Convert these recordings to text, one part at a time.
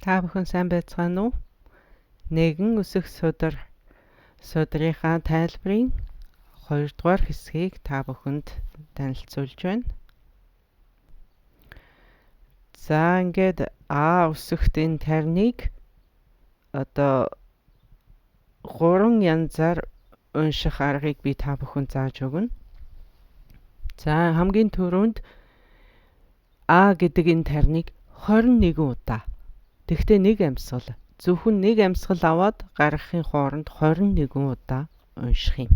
Та бүхэн сайн байцгаана уу? Нэгэн өсөх судрынхаа тайлбарын 2 дугаар хэсгийг та бүхэнд танилцуулж байна. За ингээд А өсөхт энэ тарныг одоо 3 янзаар унших аргыг би та бүхэнд зааж өгнө. За хамгийн түрүүнд А гэдэг энэ тарныг 21 удаа. Тэгтээ нэг амьсгал. Зөвхөн нэг амьсгал аваад гаргахын хооронд 21 удаа унших юм.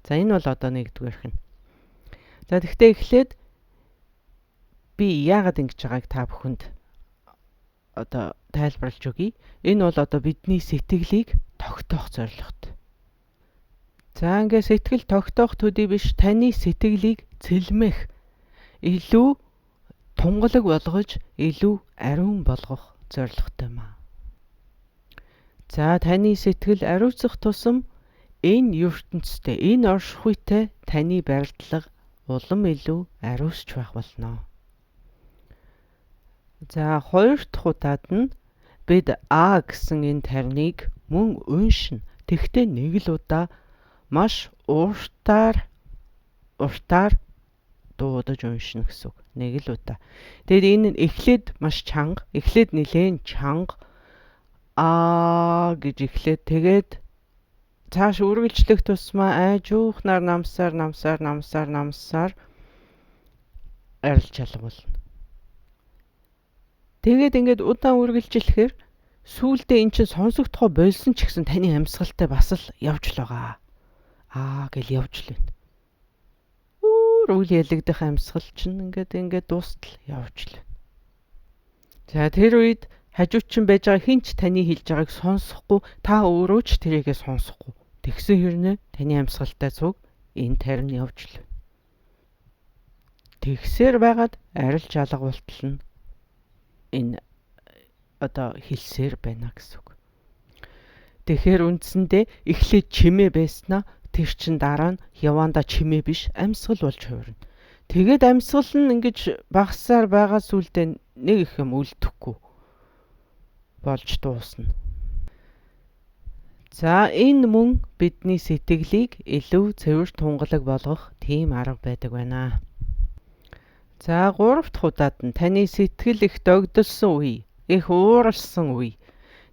За энэ бол одоо нэгдүгээрх нь. За тэгтээ эхлээд би яагаад ингэж байгааг та бүхэнд одоо тайлбарлаж өгье. Энэ бол одоо бидний сэтгэлийг тогтоох зорилготой. За ингээ сэтгэл тогтоох төдий биш, таны сэтгэлийг цэлмэх, илүү тунгалаг болгож, илүү ариун болгох зорилготой маа. За таны сэтгэл ариуцах тусам энэ ертөнцтэй, энэ оршихуйтай таны барилдлага улам илүү ариусч байх болно. За хоёр дахь удаад нь бид А гэсэн энэ тарныг мөн уншина. Тэгтээ нэг л удаа маш уртаар дуудаж уншина гэсэн үг. Нэг л удаа. Тэгэд энэ нь эхлээд маш чанга, эхлээд нэлээд чанга гэж эхлээд тэгээд цааш үргэлжлэх тусмаа айжуухнаар намсаар арилж алгуулна. Тэгээд ингээд удаан үргэлжлэхээр сүүлдээ эн чинь сонсогдохоо болсон ч гэсэн таны амьсгалтай бас л явж л байгаа. Гэл явж л байна. Үйл ялагдах амьсгал чинь ингээд дуустал явж л байна. За тэр үед хажуучин байж байгаа хинч таны хэлж байгааг сонсохгүй, та өөрөө ч тэрийгээ сонсохгүй. Тэгсэн хэрнээ таны амьсгалтай цуг энэ тарин явж л байна. Тэгсээр байгаад арилж алгуултал нь энэ одоо хэлсээр байна гэсэн үг. Тэгэхээр үндсэндээ эхлээд чимээ байснаа тэр чин дараа нь яванда чимээ биш амьсгал болж хувирна. Тэгээд амьсгал нь ингэж багасаар байгаа сүлдээ нэг их юм үлдэхгүй болж дуусна. За энэ мөн бидний сэтгэлийг илүү цэвэр тунгалаг болгох тийм арга байдаг байна. За 3 дахь удаад нь таны сэтгэл их догдолсон үе, их ууралсан үе,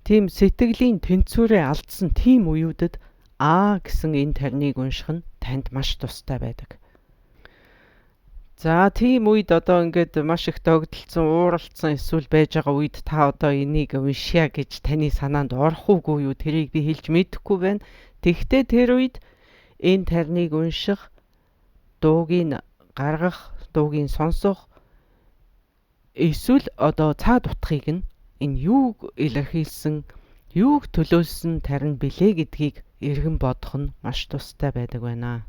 тийм сэтгэлийн тэнцвэрээ алдсан тийм үеүүдэд А гэсэн энэ тарныг унших нь танд маш тустай байдаг. За тийм үед одоо ингээд маш их догдолцсон, ууралцсан эсвэл байж байгаа үед та одоо энийг уншия гэж таны санаанд орох уугүй юу, тэрийг би хэлж мэдэхгүй байна. Тэгтээ тэр үед энэ тарныг унших, дуугийг гаргах, дуугийг сонсох эсвэл одоо цаад утгыг нь энэ юуг илэрхийлсэн, юуг төлөөлсөн тарин билээ гэдгийг эргэн бодох нь маш тустай байдаг байна.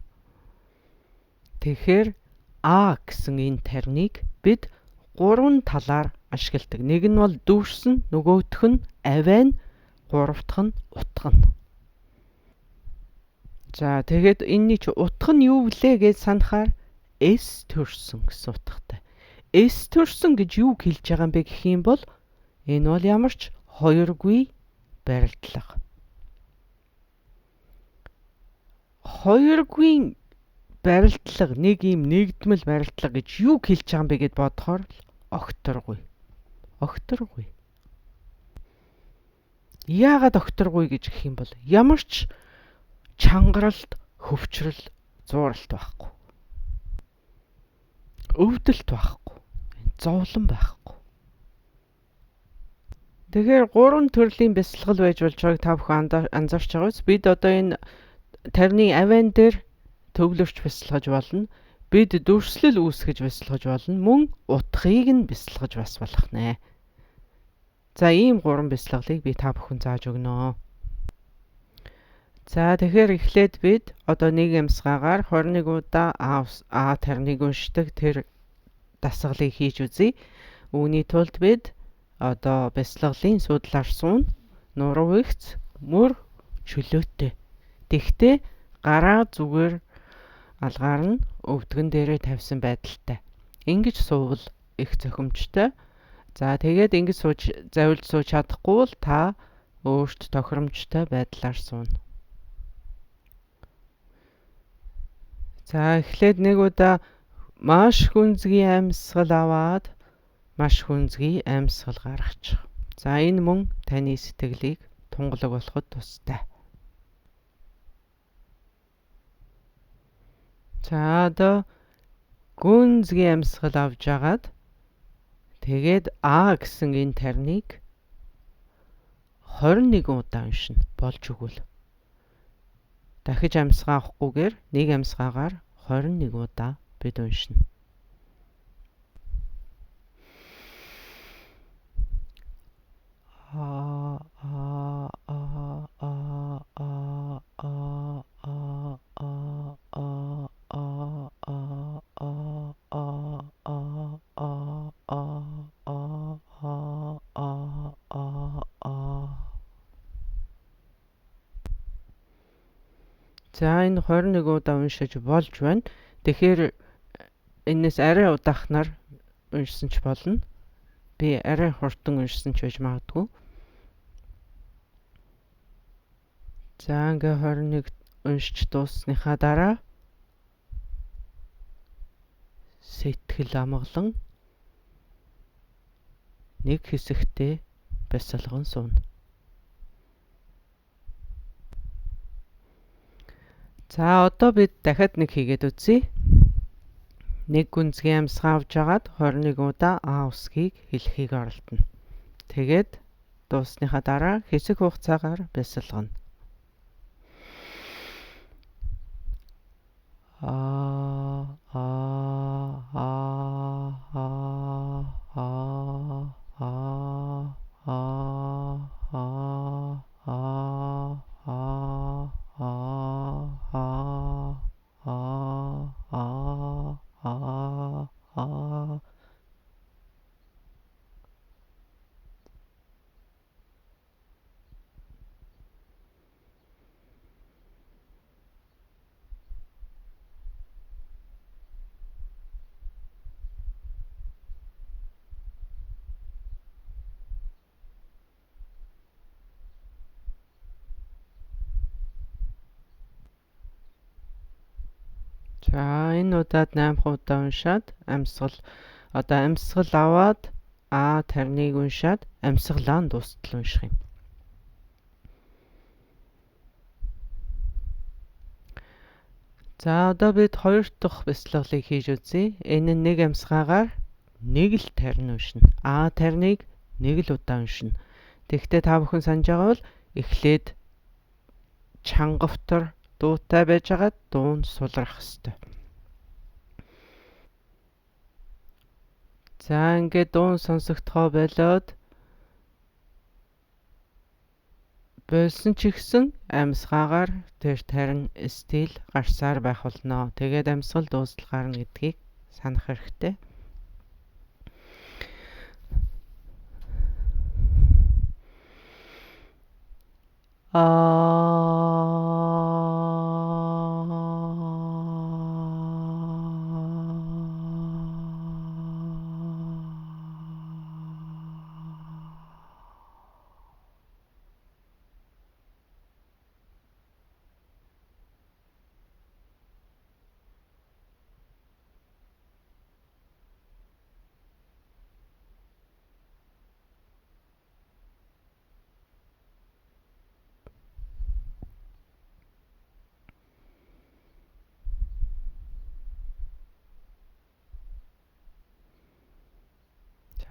Тэгэхээр А гэсэн энэ тарныг бид 3 талаар ашигладаг. Нэг нь бол дүүрсэн, нөгөөх нь авайн, гурав дахь нь утга нь. За тэгээд энэний чи утга нь юу вүлээ гэж санахаар эс төрсөн гэсэн утгатай. Эс төрсөн гэж юу хэлж байгаа юм бэ гэх юм бол энэ бол ямар ч хоёргүй барилдлага. Хоёргүй барилдлага, нэг юм нэгдмэл барилдлага гэж юу хэлж байгаа юм бэ гэд бодохоор огторгүй. Яагаад огторгүй гэж гэх юм бол ямар ч чангаралт, хөвчрөл, зууралт байхгүй. Өвдөлт байхгүй. Зовлон байхгүй. Тэгэхээр 3 төрлийн бясалгал байж болж байгааг та бүхэн анзаарч байгаа биз? Бид одоо энэ тарны авайн дээр төвлөрч бясалгаж болно. Бид дүрслэл үүсгэж бясалгаж болно. Мөн утгыг нь бясалгаж бас болох нэ. За ийм 3 бясалгалыг би та бүхэн зааж өгнө. За тэгэхээр эхлээд бид одоо нэг амьсгаагаар 21 удаа А тарныг уншдаг тэр дасгалыг хийж үзье. Үүний тулд бид одоо бясалгалын судлаар суун, нуруу ихц, мөр чөлөөтэй. Тэгтээ гараа зүгээр алгаар нь өвдгөн дээрээ тавьсан байдалтай. Ингэж суувал их зохимжтой. За тэгээд ингэж завилж сууж чадахгүй бол та өөрт тохиромжтой байдлаар сууна. За эхлээд нэг удаа маш хүнзгий амьсгал аваад маш хүнзгий амьсгал гаргачих. За энэ мөн таны сэтгэлийг тунгалаг болоход тустай. За одоо гүнзгий амьсгал авж агаад тэгээд А гэсэн энэ тарныг 21 удаа уншина болж өгвөл. Дахиж амьсгаа авахгүйгээр нэг амьсгаагаар 21 удаа бид уншина. За энэ 21 удаа уншиж болж байна. Тэгэхээр энэс арай удаахнаар уншсан ч болно. Би арай хурдан уншсан ч байж магадгүй. За ингээ 21 уншиж дууссныхаа дараа сэтгэл амгалан нэг хэсэгтээ бясалган сууна. За одоо бид дахиад нэг хийгээд үзье. Нэг гүнзгий амьсгаа авч агаад 21 удаа А усгийг хэлхийг оролдоно. Тэгээд дууссныхаа дараа хэсэг хугацаагаар бясалгана. За энэ удаад 8 удаа уншаад амьсгал аваад А тарныг уншаад амьсгалаа дуустал унших юм. За одоо бид хоёр дахь бясалгалыг хийж үзье. Энэ нь нэг амьсгаагаар нэг л тарин уншина. А тарныг нэг л удаа уншина. Тэгвэл та бүхэн санаж байгаа бол эхлээд чанговтор дуутай байжгаад дуунд сулрах ёстой. За ингээд дуун сонсогдохоо болоод болсон ч ихсэн амьсгаагаар тэр тарин стил гарсаар байх болно. Тэгээд амьсгал дуустал гарна гэдгийг санах хэрэгтэй.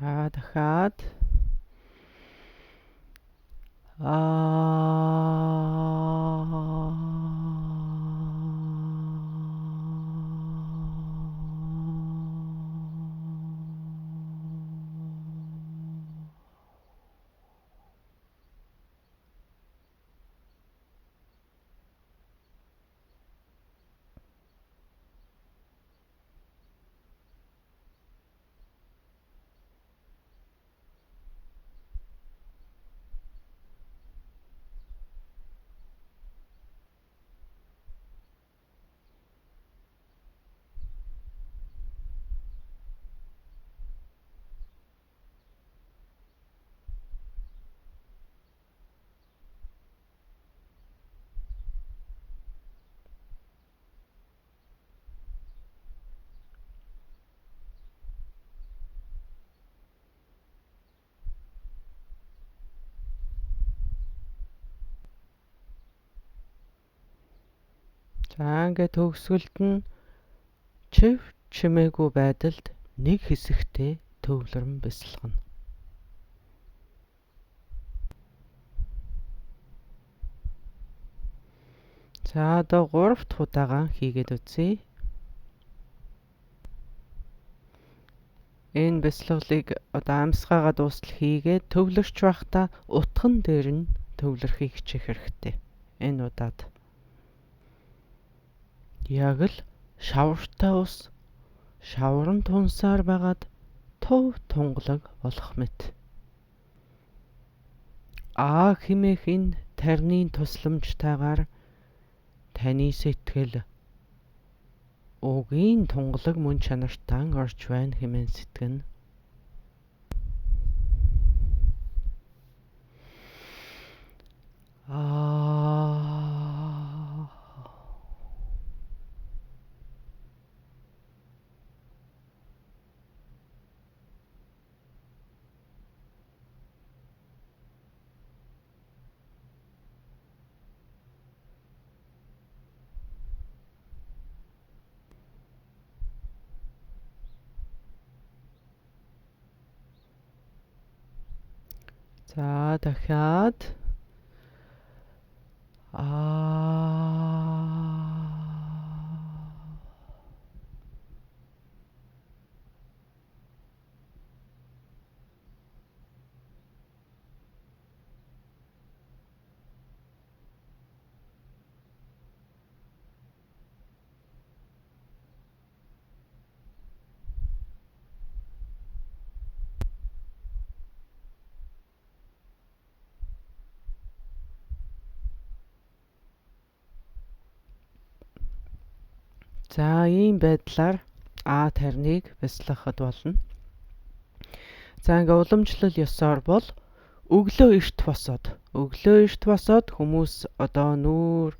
За дахиад За ингээд төгсгөлд нь чив чимээгүй байдалд нэг хэсэгтээ төвлөрөн бясалгана. За одоо 3 дахь удаага хийгээд үзье. Энэ бясалгалыг одоо амсгаагаа дуустал хийгээд төвлөрч байхдаа утган дээр нь төвлөрөхийг хичээх хэрэгтэй. Энэ удаад яг л шавартай ус шаврын тунсаар байгаад төв тунгалаг болох мэт. А хэмээх энэ тарины тусламжтайгаар таны сэтгэл өгийн тунгалаг мөн чанартан орж байна хэмээн сэтгэнэ. За дахиад За ийм байдлаар А тарныг бясалгахад болно. За ингээ уламжлал ёсоор бол өглөө эрт босоод хүмүүс одоо нүүр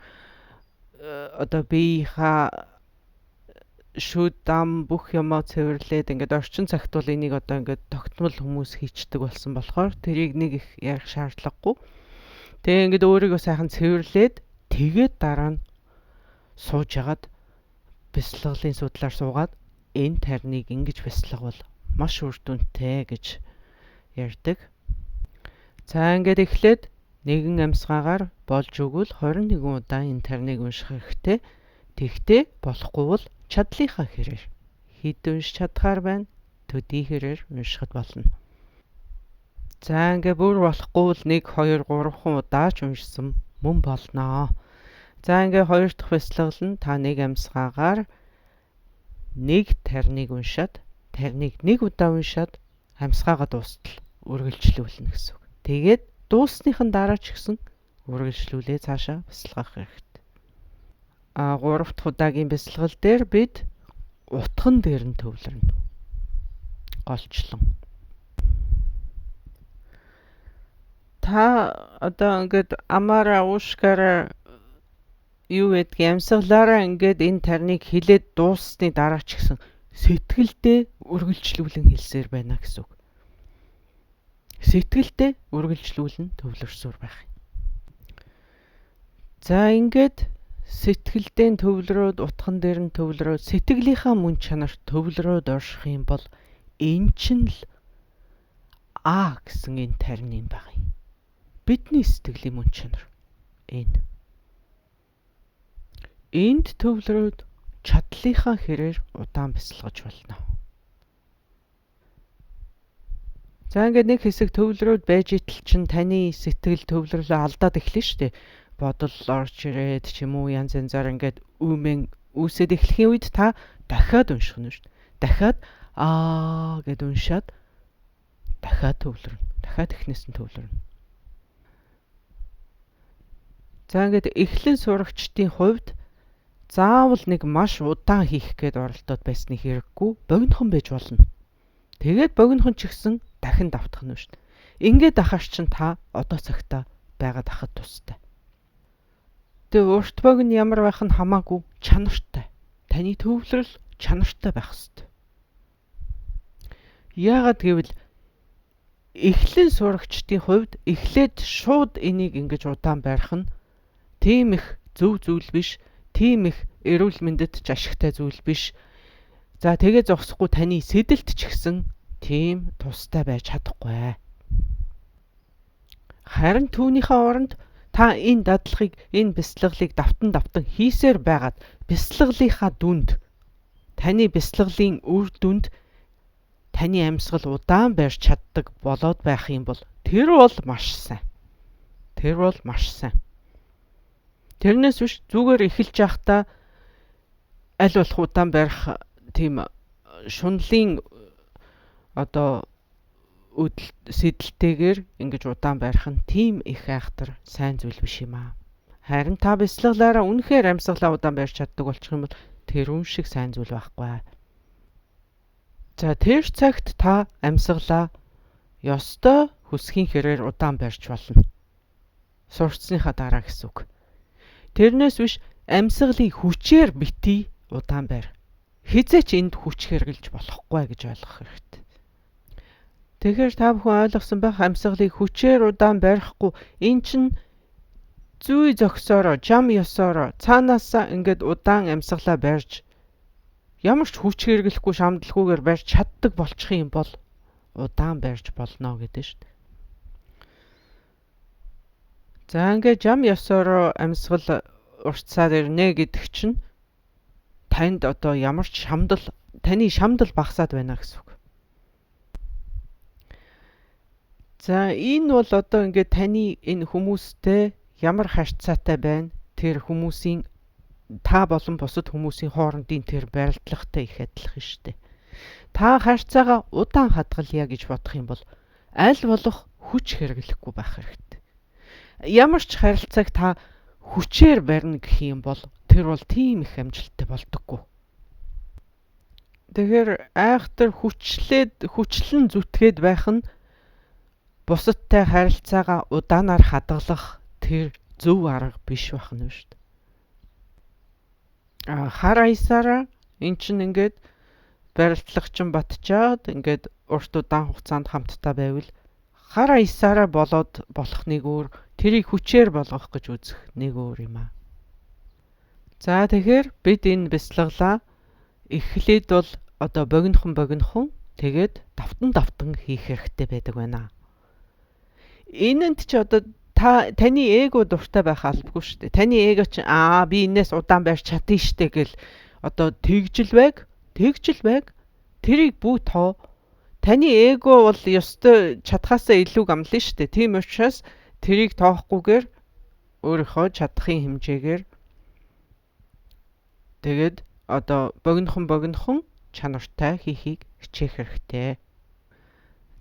одоо биеийнхаа шүд дам бүх юмаа цэвэрлээд ингээд орчин цагт бол энийг одоо ингээд тогтмол хүмүүс хийчдэг болсон болохоор тэрийг нэг их ярих шаардлагагүй. Тэгээ ингээд өөрийгөө сайхан цэвэрлээд тэгээд дараа нь сууж ягаад бясалгалын судлаар суугаад энэ тарныг ингэж бясалгавал маш үр дүнтэй гэж ярьдаг. За ингээд эхлээд нэгэн амьсгаагаар болж өгвөл 21 удаа энэ тарныг унших хэрэгтэй. Тэгтээ болохгүй бол чадлынхаа хэрээр хэд уншиж чадхаар байна төдий хэрээр уншихад болно. За ингээд бүр болохгүй бол 1, 2, 3 удаа ч уншсан мөн болноо. За ингээ 2 дахь бясалгал нь та нэг амьсгаагаар нэг тарныг уншаад тарныг 1 удаа уншаад амьсгаагаа дуустал үргэлжлүүлнэ гэсэн үг. Тэгээд дуусныхан дараа ч гэсэн үргэлжлүүлээ цаашаа бясалгах хэрэгтэй. 3 дахь удаагийн бясалгал дээр бид утган дээр нь төвлөрнө. Голчлон. Та одоо ингээд амаараа уушгаараа юу гэдгийг амьсгалаараа ингээд энэ тарныг хилээд дууссаны дараа ч гэсэн сэтгэлдээ үргэлжлүүлэн хэлсээр байна гэсэн үг. Сэтгэлдээ үргэлжлүүлэн төвлөрсөөр байх. За ингээд сэтгэлдээ төвлөрөөд утхан дээр нь төвлөрөөд сэтгэлийнхаа мөн чанарт төвлөрөөд орших юм бол энэ чинь л А гэсэн энэ тарин юм байна. Бидний сэтгэлийн мөн чанар энэ. Энд төвлөрөөд чадлынхаа хэрээр удаан бясалгаж болно. За ингээд нэг хэсэг төвлөрөөд байж итэл чинь таны сэтгэл төвлөрлөө алдаад эхлэн штэ. Бодол орж ирээд ч юм уу янз янзаар ингээд үүсээд эхлэхийн үед та дахиад унших нь штэ. Дахиад гэд уншаад дахиад төвлөрнө. Дахиад эхнээс нь төвлөрнө. За ингээд эхлэн сурагчдын хувьд заавал нэг маш удаан хийх гээд оролдоод байсны хэрэггүй богинохон байж болно. Тэгээд богинохон ч гэсэн дахин давтах нь шүү дээ. Ингээд ахаар чинь та одоо цагтаа байгаад ахад тустай. Тэгээ урт богино ямар байх нь хамаагүй чанартай. Таны төвлөрөл чанартай байх ёстой. Яагаад гэвэл эхлэн сурагчдын хувьд эхлээд шууд энийг ингэж удаан байрах нь тийм их зөв зүйл биш. тийм их эрүүл мэндэд ч ашигтай зүйл биш. За тэгээ зогсохгүй таны сэдэлт ч гэсэн тийм тустай байж чадахгүй. Харин түүнийхээ оронд та энэ дадлагыг, энэ бяцлаглыг давтан хийсээр байгаад бяцлаглынхаа дүнд, таны бяцлаглын үр дүнд таны амьсгал удаан барьж чаддаг болоод байх юм бол тэр бол маш сайн. Тэрнээс биш зүгээр эхэлж явахдаа аль болох удаан барих тийм шунлын сэдэлтэйгээр ингэж удаан барих нь тийм их айхтар сайн зүйл биш юм аа. Харин та бяцлаглаараа үнэхээр амьсгалаа удаан барьж чаддаг болчих юм бол тэрүүн шиг сайн зүйл байхгүй. За тэр цагт та амьсгалаа ёстой хүсхийн хэрээр удаан барьж болно. Сурцсныхаа дараа гэсэн үг. Тэрнээс биш амьсгалыг хүчээр битгий удаан барь. Хизээч энд хүч хэрглэж болохгүй гэж ойлгох хэрэгтэй. Тэгэхээр та бүхэн ойлгосон байх, амьсгалыг хүчээр удаан барихгүй эн чинь зүй зогсоороо, жам ёсоороо цаанаасаа ингээд удаан амьсгалаа барьж ямар ч хүч хэрглэхгүй шамдалгүйгээр барьж чаддаг болчих юм бол удаан барьж болно гэдэг шүү дээ. За ингээд жам ёсоороо амьсгал уртсаад ирнэ гэдэг чинь танд ямар ч таны шамдал багасаад байна гэсэн үг. За энэ бол ингээд таны энэ хүмүүстэй ямар харьцаатай байна? Тэр хүмүүсийн та болон бусад хүмүүсийн хоорондын тэр барилдлагатай их адилхан шүү дээ. Та харьцаагаа удаан хадгалъя гэж бодох юм бол аль болох хүч хэрэглэхгүй байх хэрэгтэй. Ямар ч харилцааг та хүчээр барина гэх юм бол тэр бол тийм их амжилттай болдоггүй. Тэгэхээр айхтар хүчлэн зүтгээд байх нь бусадтай харилцаагаа удаанаар хадгалах тэр зөв арга биш байх нь шүү дээ. Хар аясаараа эн чинь ингээд барилдлагчин батчаад ингээд урт удаан хугацаанд хамтдаа байвал хар аясаараа болоод болох нэг өөр, тэрийг хүчээр болгох гэж үзэх нэг өөр юм аа. За тэгэхээр бид энэ бяцлаглаа эхлээд бол богинохон тэгээд давтан хийх хэрэгтэй байдаг байна. Энэнд ч таны эго дуртай байх албагүй шүү дээ. Таны эго чинь би энэс удаан барьж чадна штэ гэл тэгжил байг. Тэрийг бүү тоо. Таны эго бол ёстой чадхаасаа илүү гамлна штэ. Тийм учраас тэрийг тоохгүйгээр өөрийнхөө чадахын хэмжээгээр тэгээд богинохон чанартай хийхийг хичээх хэрэгтэй.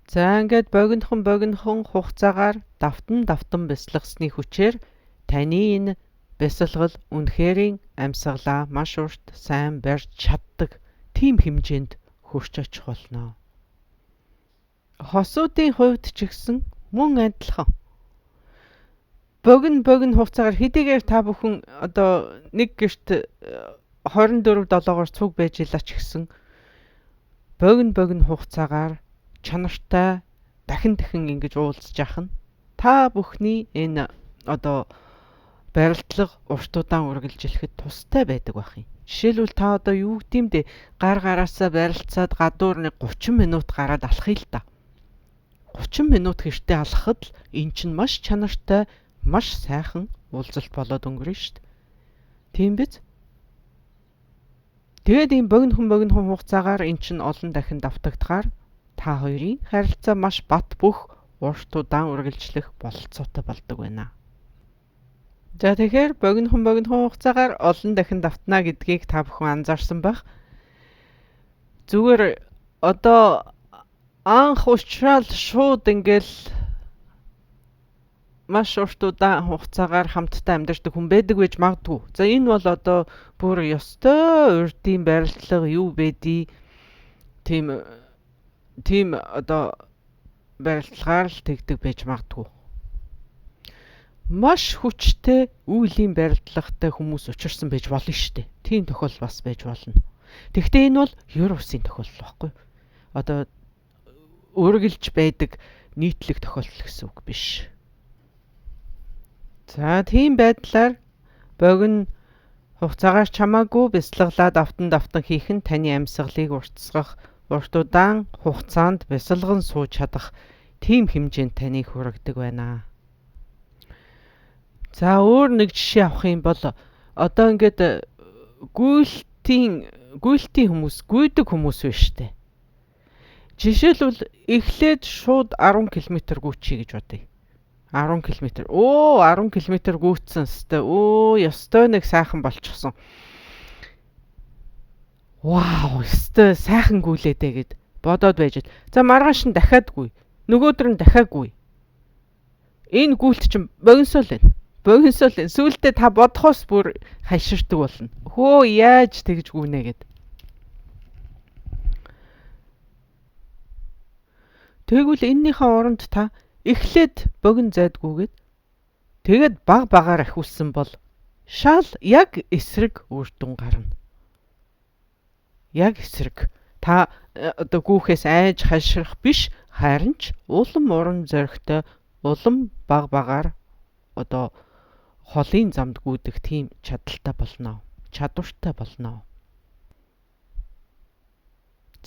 За ингээд богинохон хугацаагаар давтан бяцлагсны хүчээр таны энэ бяцлал үнэхэрийн амьсгалаа маш урт сайн барьж чаддаг тийм хэмжээнд хүрч очих болно. Хосуудын хувьд ч гэсэн мөн адилхан. Богино хугацаагаар хэдийгээр та бүхэн нэг гэрт 24/7-оор цуг байж илаа ч гэсэн богино хугацаагаар чанартай дахин ингэж уулзж яах нь та бүхний энэ барилдлага урт удаан үргэлжлэхэд тустай байдаг байх юм. Жишээлбэл та юу гэмдэ гараасаа барилцаад гадуур нэг 30 минут гараад алхахыг л та. 30 минут гэртээ алхахад л эн чинь маш чанартай, маш сайхан уулзалт болоод өнгөрнө шүү дээ. Тийм биз? Тэгээд ийм богинохон хугацаагаар эн чинь олон дахин давтагдахаар та хоёрын харилцаа маш бат бөх урт удаан үргэлжлэх бололцоотой болдог байна. За тэгэхээр богинохон хугацаагаар олон дахин давтана гэдгийг та бүхэн анзаарсан байх. Зүгээр анх уучрал шууд ингээл маш урт удаан хугацаагаар хамтдаа амьдардаг хүн байдаг байж магадгүй. За энэ бол бүр ёстой урдын барилдлага юу байдгийг тийм барилдлагаар л тэгдэг байж магадгүй. Маш хүчтэй үеийн барилдлагатай хүмүүс учирсан байж болно шүү дээ. Тийм тохиол бас байж болно. Тэгвэл энэ бол Евро улсын тохиолдол байхгүй. Үргэлж байдаг нийтлэг тохиолдол гэсэн үг биш. За тийм байдлаар богино Хугацаагаар чамаагүй бясалгалаад автан хийх нь таны амьсгалыг уртасгах, урт удаан хугацаанд бясалган сууж чадах тийм хэмжээнд таныг хүргэдэг байна. За өөр нэг жишээ авах юм бол одоо ингээд гүйлтийн хүмүүс, гүйдэг хүмүүс биш үү? Жишээлбэл эхлээд шууд 10 км гүйчихье гэж бодъё. 10 км. 10 км гүйцсэн өстой. Ёстой нэг сайхан болчихсон. Вау, ёстой сайхан гүйлээдээ гэд бодоод байж. За маргааш нь дахиад гүй. Нөгөөдөр нь дахиад гүй. Энэ гүйлт чинь богиносол байна. Сүүлдээ та бодхоос бүр хаширдаг болно. Яаж тэгж гүнэ гэд. Тэгвэл эннийхээ оронд та эхлээд богино зайдгүйгээд тэгээд багаар ахиулсан бол шал яг эсрэг үр дүн гарна. Яг эсрэг. Та одоо гүүхээс айж хаширах биш, харин ч улам уран зоригтой, улам багаар одоо холын замд гүйдэг тийм чадвартай болно.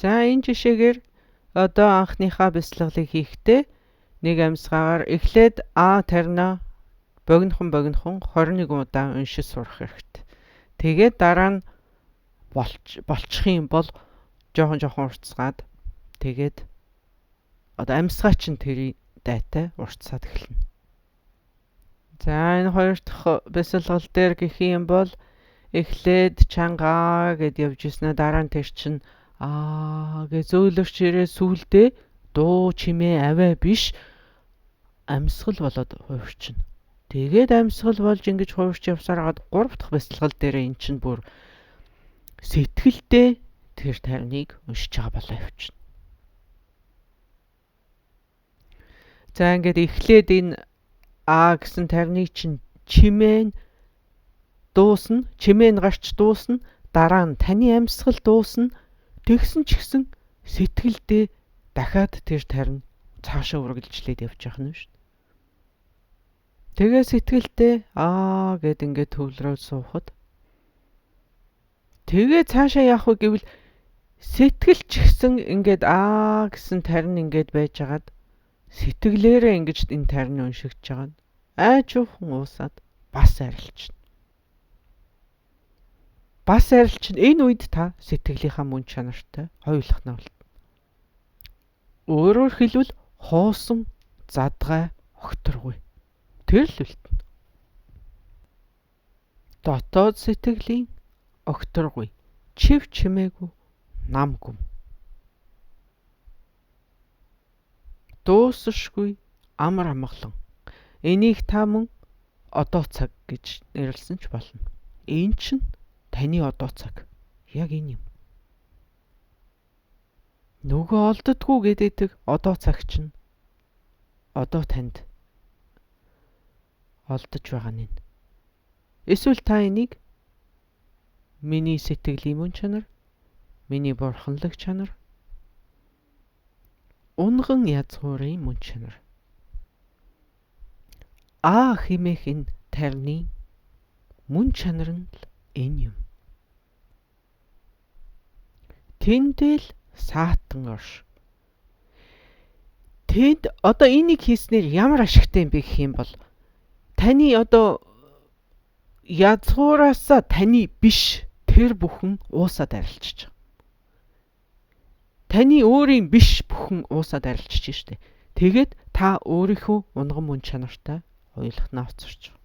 За энэ жишээгээр одоо анхныхаа бясалгалыг хийхдээ нэг амьсгаагаар эхлээд тарина богинохон 21 удаа уншиж сурах хэрэгтэй. Тэгээд дараа нь болчих юм бол жоохон уртсгаад тэгээд одоо амьсгаа чинь тэрий дайтай уртсаад эхэлнэ. За энэ хоёр дахь бясалгал дээр гэх юм бол эхлээд чангаа гэд явж ирснээр дараа нь тэр чинь гэж зөөлөрч ирээ сүулдэ дуу чимээ аваа биш амьсгал болоод хуурчна. Тэгээд амьсгал болж ингэж хуурч явсаар гад 3 дахь бясалгал дээр эн чинь бүр сэтгэлдээ тэр тариныг уншиж байгаа болоо явчихна. За ингээд эхлээд энэ гэсэн тариныг чинь чимээ нь гарч дуусна, дараа нь таны амьсгал дуусна. Тэгсэн ч гэсэн сэтгэлдээ дахиад тэр тарин цаашаа үргэлжлээд явж байгаа юм шүү дээ. Тэгээ сэтгэлдээ гэд ингээд төвлөрөөд суухад тэгээ цаашаа явах вэ гэвэл сэтгэл ч гэсэн ингээд гэсэн тарин ингээд байжгаад сэтгэлээрээ ингэж энэ тарин уншигдж байгаа нь айжуухан уусаад бас арилчна. Энэ үед та сэтгэлийнхаа мөн чанартай хоёулахнаа болтно. Өөрөөр хэлбэл хоосон задгай огторгүй. Тэр л үлдэнэ. Дотоод сэтгэлийн огторгүй, чив чимээгүй нам гүм. Дуусшгүй амар амгалан. Энийг та мөн одоо цаг гэж нэрлсэн ч болно. Энэ чинь таны одоо цаг. Яг энэ юм. Нөгөө олддгүй гэдэг одоо цаг чинь одоо танд олдож байгаа нь. Эсвэл та энийг миний сэтгэлийн мөн чанар, миний бурханлаг чанар, унган язгуурын мөн чанар. Хэмээх энэ тарины мөн чанар нь энэ юм. Тэндэл саатан орш. Тэд одоо энийг хийснээр ямар ашигтай юм бэ гэх юм бол таны одоо язгуураасаа таны биш тэр бүхэн уусаад арилчиж байгаа. Таны өөрийн биш бүхэн уусаад арилчиж штэ. Тэгээд та өөрийнхөө унган мөн чанартай хоёулахнаа оцорч байгаа.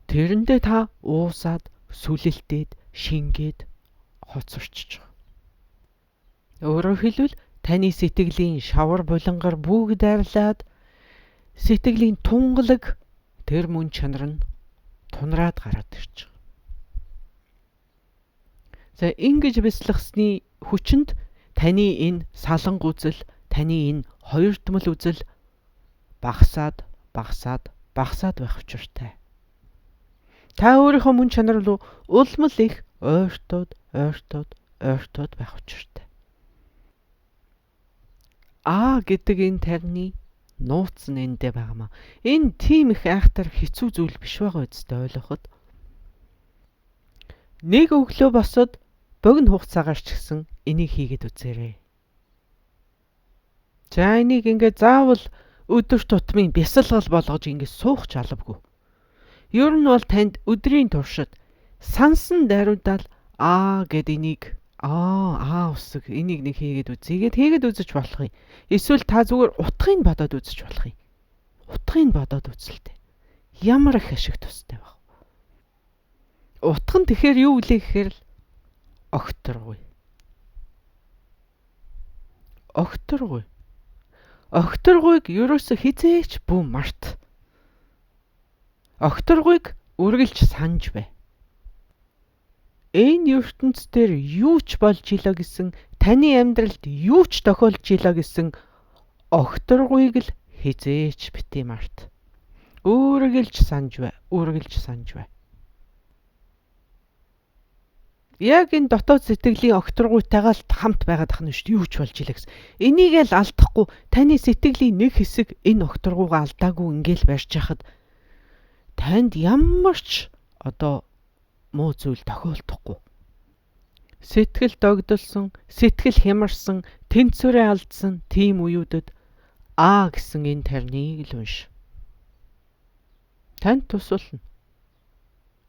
Тэрэндээ та уусаад сүлэлтээд шингээд хоцорчж байгаа. Өөрөөр хэлбэл таны сэтгэлийн шавар булангар бүгд арилаад сэтгэлийн тунгалаг тэр мөн чанар нь тунраад гараад ирж байгаа. За ингэж бяцлахсны хүчинд таны энэ саланг үзэл, таны энэ хоёрдмал үзэл багасаад байх учиртай. Та өөрийнхөө мөн чанар руу улмал их ойртоод байх учиртай. Гэдэг энэ тарины нууц нь эндээ байгаамаа. Энэ тийм их айхтар хэцүү зүйл биш байгаа үстэй ойлгоход. Нэг өглөө босоод богино хугацаагаар ч гэсэн энийг хийгээд үзээрэй. За энийг ингээд заавал өдөр тутмын бясалгал болгож ингээд суух ч алавгүй. Ер нь бол танд өдрийн туршид сансан даруйдаал гэд энийг усаг энийг нэг хийгээд үзьгээд хийгээд үзэж болох юм. Эсвэл та зүгээр утгыг бодоод үзэж болох юм. Утгыг бодоод үзэлтэй. Ямар их ашиг тустай баг. Утга нь тэгэхээр юу гэлээ гэхээр л огторгүй. Огторгүй. Огторгүйг ерөөсө хизээч бүү март. Огторгүйг үргэлж санаж бай. Энэ ертөнц дээр юу ч болж илаа гэсэн, таны амьдралд юу ч тохиолж илаа гэсэн огторгүйг л хизээч бити март. Үргэлж санаж бай. Үргэлж санаж бай. Яг энэ дотоод сэтгэлийн огторгуйтайгаа л хамт байгаад ах нь шүү дээ. Юу ч болж илаа гэсэн. Энийг л алдахгүй таны сэтгэлийн нэг хэсэг энэ огторгуугаа алдаагүй ингээл барьж яхад танд ямар ч муу зүйл тохиолдохгүй. Сэтгэл догдолсон, сэтгэл хямарсан, тэнцвэрээ алдсан тийм үеүүдэд гэсэн энэ тарныг л унш. Танд тус болно.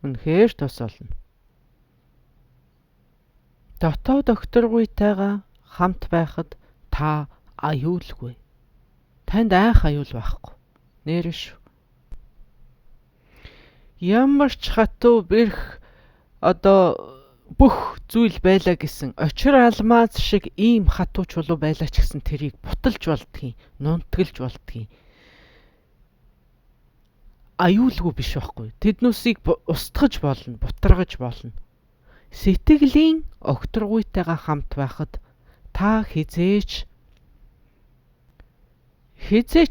Үнэхээр тус болно. Дотоод огторгуйтайгаа хамт байхад та аюулгүй. Танд айх аюул байхгүй. Нэрэн шүү. Ямар ч хатуу бэрх бүх зүйл байлаа гэсэн очир алмаз шиг ийм хатуу чулуу байлаа ч гэсэн тэрийг буталж болдгийн, нунтгалж болдгийн. Аюулгүй биш байхгүй. Тэднүүсийг устгаж болно, бутаргаж болно. Сэтгэлийн огторгуйтайгаа хамт байхад та хизээч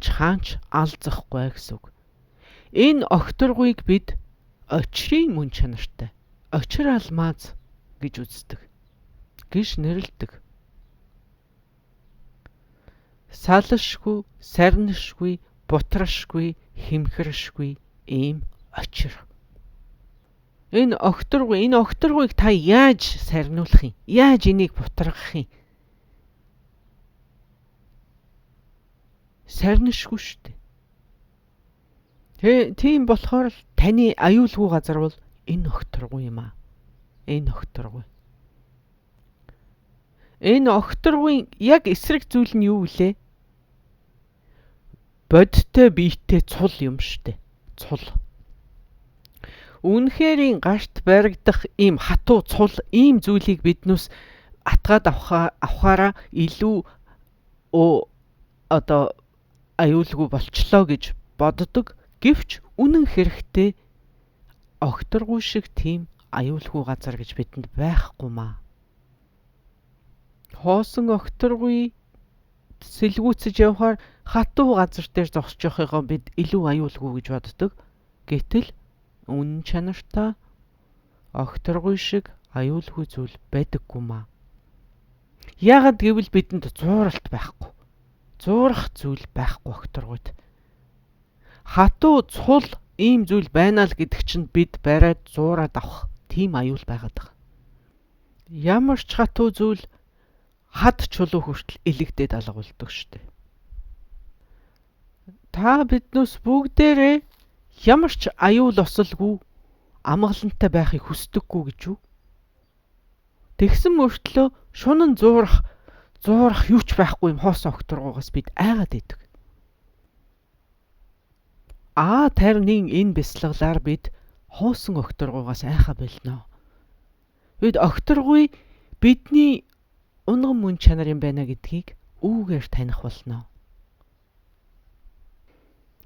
хаанч алзахгүй гэсэн үг. Энэ огторгуйг бид очрын мөн чанартай, очир алмаз гэж үздэг, гэж нэрлэдэг. Салшгүй, сарнишгүй, бутрашгүй, хэмхэршгүй ийм очир. Энэ огторгуйг та яаж сарниулах юм? Яаж энийг бутрахах юм? Сарнишгүй шүү дээ. Тийм болохоор таны аюулгүй газар бол энэ огторгуй юм аа. Энэ огторгуй. Энэ огторгуйн яг эсрэг зүйл нь юу вэ? Бодтой биетэй цул юм шүү дээ. Цул. Үнэхээр гарт баригдах ийм хатуу цул ийм зүйлийг биднээс атгаад авахаараа илүү аюулгүй болчлоо гэж боддог. Гэвч үнэн хэрэгтээ огторгуй шиг тийм аюулгүй газар гэж бидэнд байхгүй маа. Хоосон огторгуй сэлгүүцэж явахаар хатуу газар дээр зогсож явахыгаа бид илүү аюулгүй гэж боддог. Гэтэл үнэн чанартай огторгуй шиг аюулгүй зүйл байдаггүй маа. Яагад гэвэл бидэнд зууралт байхгүй. Зуурах зүйл байхгүй огторгуйд. Хатуу цул ийм зүйл байна л гэдэг чинь бид бариад зуураад авах тийм аюул байгаад байгаа. Ямар ч хатуу зүйл хад чулуу хүртэл илэгдээд алга болдог шүү дээ. Та биднээс бүгдээрээ ямар ч аюул осолгүй амгалантай байхыг хүсдэггүй гэж юу? Тэгсэн мөртлөө шунан зуурах юу ч байхгүй юм хоосон огторгуугаас бид айгаад идэг. Тарнын энэ бясалгалаар бид хоосон огторгуугаас айхаа болно. Бид огторгуй бидний унган мөн чанар юм байна гэдгийг үүгээр таних болно.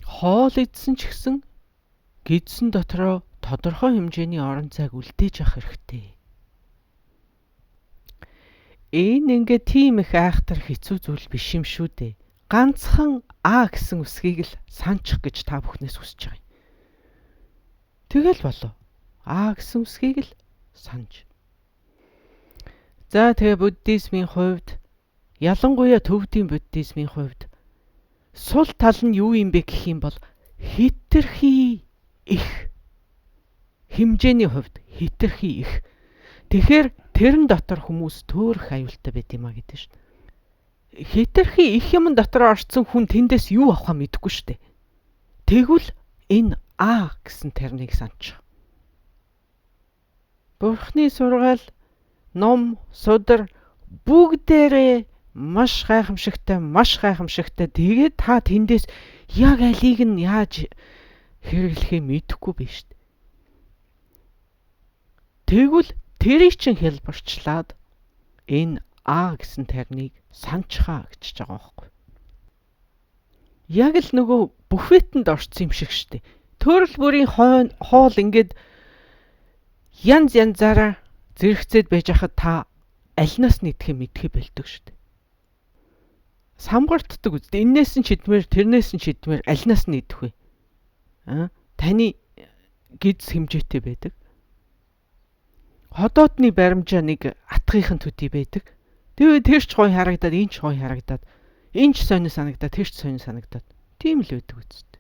Хоол идсэн ч гэсэн гидсэн дотроо тодорхой хэмжээний орон зайг үлдээж авах хэрэгтэй. Энэ ингээд тийм их айхтар хэцүү зүйл биш юм шүү дээ. Ганцхан гэсэн үсгийг л санчих гэж та бүхнээс хүсэж байгаа юм. Тэгэл болов. Гэсэн үсгийг л санаж. За тэгээ буддизмын хувьд, ялангуяа төвдийн буддизмын хувьд сул тал нь юу юм бэ гэх юм бол хэтэрхий их хэмжээний хувьд хэтэрхий их Тэгэхээр тэрэн дотор хүмүүс төөрөх аюултай байд юм а гэдэг шүү дээ. Хэтэрхий их юм дотор орцсон хүн тэндээс юу авахаа мэдэхгүй шүү дээ. Тэгвэл энэ А гэсэн термийг санаж. Бурхны сургаал, ном, судар бүгдээрээ маш гайхамшигтай. Тэгээд та тэндээс яг алийг нь яаж хэрэглэхээ мэдэхгүй биш шүү дээ. Тэгвэл тэрийг чинь хэлбэрчлээд энэ А гэсэн термийг санчхаа гэж байгаа байхгүй. Яг л нөгөө буфетэнд орсон юм шиг шүү дээ. Төрөл бүрийн хоол ингээд янзаараа зэрэгцээд байж хахад та альнаас нэгдэхээ мэдхээ болдог шүү дээ. Самгартдаг үстэй. Энээс нь шидмээр, тэрнээс нь шидмээр альнаас нь идэх вэ? Таны гиз хэмжээтэй байдаг. Ходоодны баримжаа нэг атгийнхын төдий байдаг. Тэгээд тэр ч гоё харагдаад, энэ ч гоё харагдаад, энэ ч сонир санагдаад, тэр ч сонир санагдаад. Тийм л байдаг үстэй.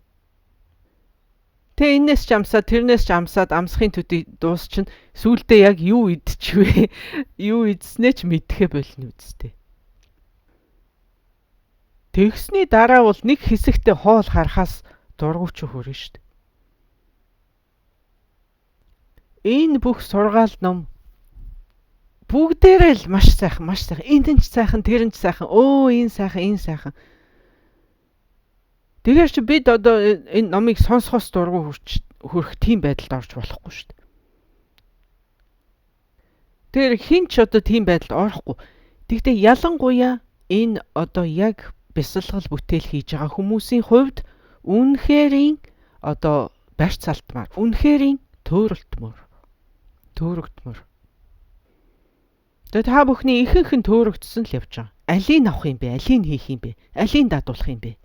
Тэ энэс ч амсаад, тэрнээс ч амсаад амсахын төдий дуусчин сүүлдээ яг юу идчихвэ? Юу идснээ ч мэдхээ болно үстэй. Тэгсний дараа бол нэг хэсэгтээ хоол харахаас дургуйч хөрнө шүү дээ. Энэ бүх сургаал ном бүгдээрээ л маш сайхан. Энэ ч сайхан, тэр нь ч сайхан. Энэ сайхан. Тэгэхээр чи бид одоо энэ номыг сонсохоос дургуй хүрэх тийм байдалд орж болохгүй шүү дээ. Тэр хин ч одоо тийм байдалд орохгүй. Тэгтээ ялангуяа энэ одоо яг бясалгал бүтээл хийж байгаа хүмүүсийн хувьд үнэхэрийн одоо барьц салтмаар, үнэхэрийн төөрөлтмөр. Тэгээд та бүхний ихэнх нь төөрөгдсөн л явж байгаа. Алийг авах юм бэ? Алийг хийх юм бэ? Алийг дадуулах юм бэ?